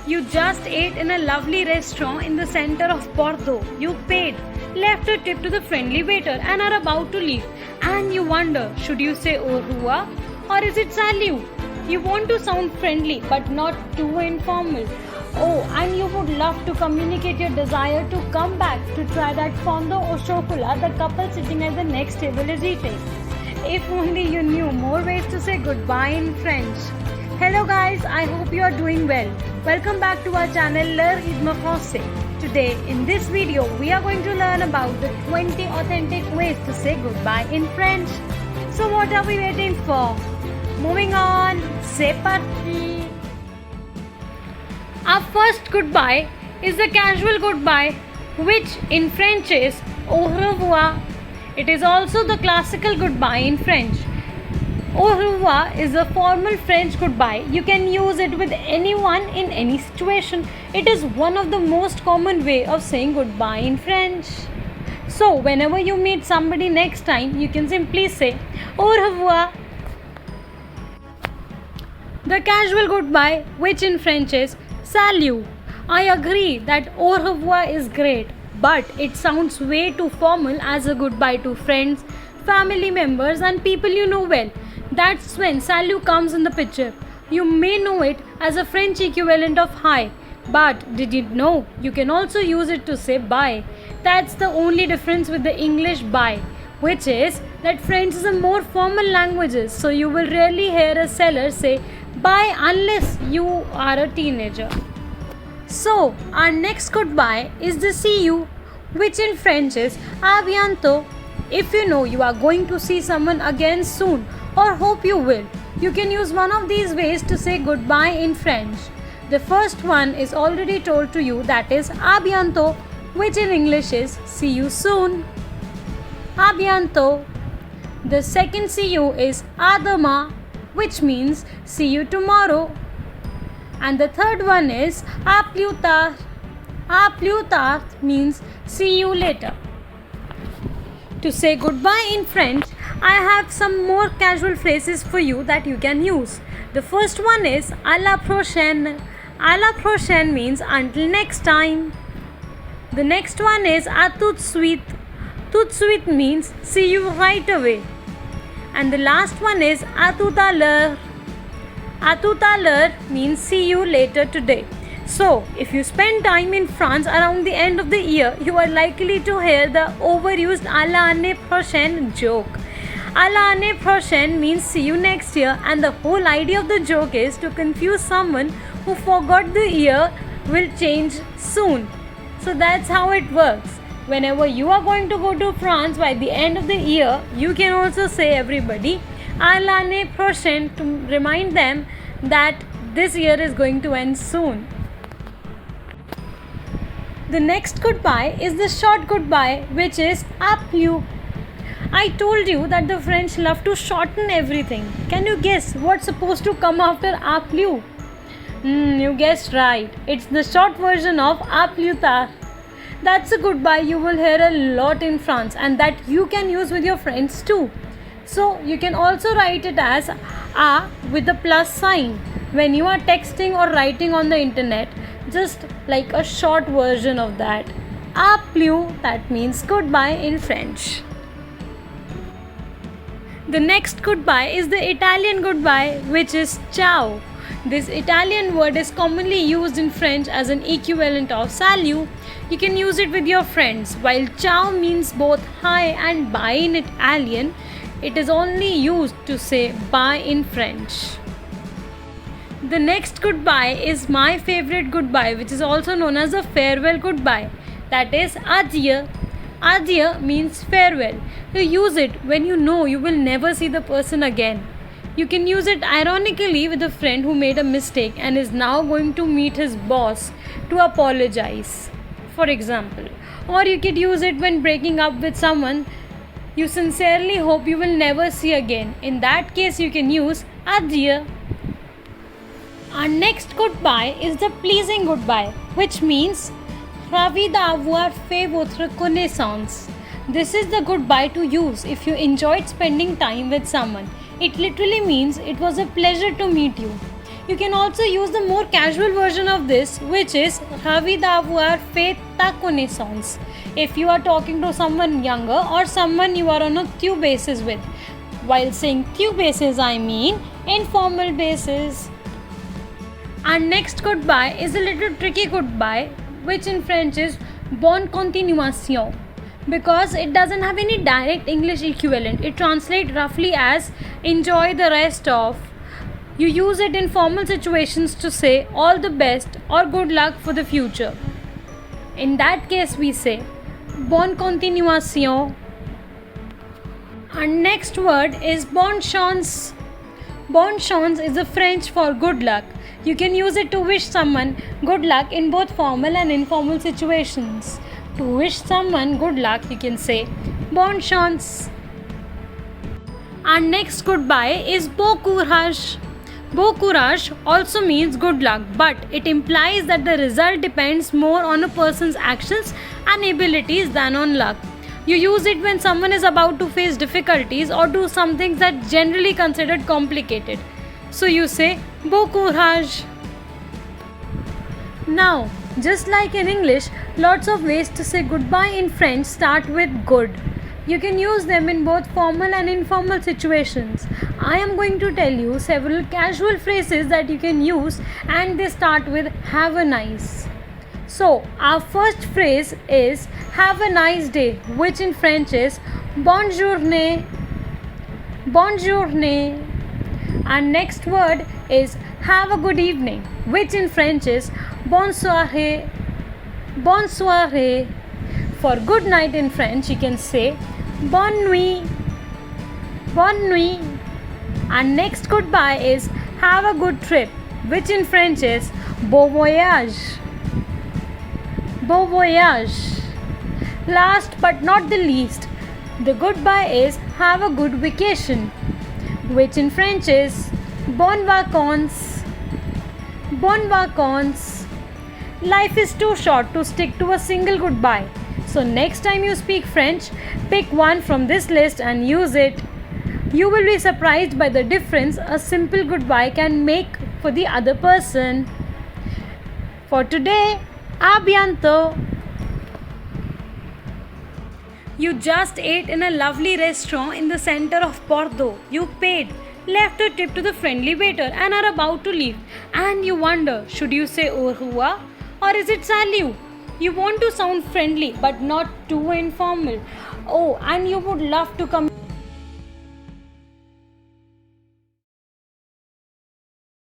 You just ate in a lovely restaurant in the center of Porto. You paid, left a tip to the friendly waiter, and are about to leave. And you wonder, should you say au revoir or is it salut? You want to sound friendly but not too informal. Oh, and you would love to communicate your desire to come back to try that fondue au chocolat the couple sitting at the next table is eating. If only you knew more ways to say goodbye in French. Hello guys, I hope you are doing well. Welcome back to our channel Leur Rythme Français. Today in this video we are going to learn about the 20 authentic ways to say goodbye in French. So what are we waiting for? Moving on, c'est parti! Our first goodbye is the casual goodbye, which in French is au revoir. It is also the classical goodbye in French. Au revoir is a formal French goodbye. You can use it with anyone in any situation. It is one of the most common way of saying goodbye in French. So whenever you meet somebody next time, you can simply say au revoir. The casual goodbye, which in French is salut. I agree that au revoir is great, but it sounds way too formal as a goodbye to friends, family members and people you know well. That's when salut comes in the picture. You may know it as a French equivalent of hi, but did you know you can also use it to say bye? That's the only difference with the English bye, which is that French is a more formal language, so you will rarely hear a seller say bye unless you are a teenager. So our next goodbye is the see you, which in French is à bientôt. If you know you are going to see someone again soon or hope you will, you can use one of these ways to say goodbye in French. The first one is already told to you, that is à bientôt, which in English is see you soon. À bientôt. The second see you is à demain, which means see you tomorrow. And the third one is à plus tard. À plus tard means see you later. To say goodbye in French, I have some more casual phrases for you that you can use. The first one is à la prochaine. À la prochaine means until next time. The next one is à tout de suite. Tout de suite means see you right away. And the last one is à tout à l'heure. À tout à l'heure means see you later today. So, if you spend time in France around the end of the year, you are likely to hear the overused à l'année prochaine joke. À l'année prochaine means see you next year, and the whole idea of the joke is to confuse someone who forgot the year will change soon. So that's how it works. Whenever you are going to go to France by the end of the year, you can also say everybody à l'année prochaine to remind them that this year is going to end soon. The next goodbye is the short goodbye, which is à plus. I told you that the French love to shorten everything. Can you guess what's supposed to come after à plus? You guessed right. It's the short version of à plus tard. That's a goodbye you will hear a lot in France and that you can use with your friends too. So you can also write it as à with a plus sign when you are texting or writing on the internet, just like a short version of that. À plus, that means goodbye in French. The next goodbye is the Italian goodbye, which is ciao. This Italian word is commonly used in French as an equivalent of salut. You can use it with your friends. While ciao means both hi and bye in Italian, it is only used to say bye in French. The next goodbye is my favorite goodbye, which is also known as a farewell goodbye. That is adieu. Adieu means farewell. You use it when you know you will never see the person again. You can use it ironically with a friend who made a mistake and is now going to meet his boss to apologize, for example. Or you could use it when breaking up with someone you sincerely hope you will never see again. In that case, you can use adieu. Our next goodbye is the pleasing goodbye, which means ravi d'avoir fait votre connaissance. This is the goodbye to use if you enjoyed spending time with someone. It literally means it was a pleasure to meet you. You can also use the more casual version of this, which is Ravi d'avoir fait ta connaissance. If you are talking to someone younger or someone you are on a tu basis with. While saying tu basis, I mean informal basis. Our next goodbye is a little tricky goodbye, which in French is bonne continuation, because it doesn't have any direct English equivalent. It translates roughly as enjoy the rest of. You use it in formal situations to say all the best or good luck for the future. In that case, we say bonne continuation. Our next word is bonne chance. Bonne chance is the French for good luck. You can use it to wish someone good luck in both formal and informal situations. To wish someone good luck, you can say bonne chance. Our next goodbye is bon courage. Bon courage also means good luck, but it implies that the result depends more on a person's actions and abilities than on luck. You use it when someone is about to face difficulties or do something that's generally considered complicated. So you say bon courage. Now, just like in English, lots of ways to say goodbye in French start with good. You can use them in both formal and informal situations. I am going to tell you several casual phrases that you can use, and they start with have a nice. So, our first phrase is have a nice day, which in French is bonne journée. Bonne journée. Our next word is have a good evening, which in French is bonne soirée. Bonne soirée. For good night in French, you can say bonne nuit. Bonne nuit. Our next goodbye is have a good trip, which in French is bon voyage. Bon voyage. Last but not the least, the goodbye is have a good vacation, which in French is bonnes vacances. Bonnes vacances. Life is too short to stick to a single goodbye. So next time you speak French, pick one from this list and use it. You will be surprised by the difference a simple goodbye can make for the other person. For today, à bientôt. You just ate in a lovely restaurant in the center of Bordeaux. You paid, left a tip to the friendly waiter and are about to leave. And you wonder, should you say au revoir or is it salut? You want to sound friendly but not too informal. Oh, and you would love to come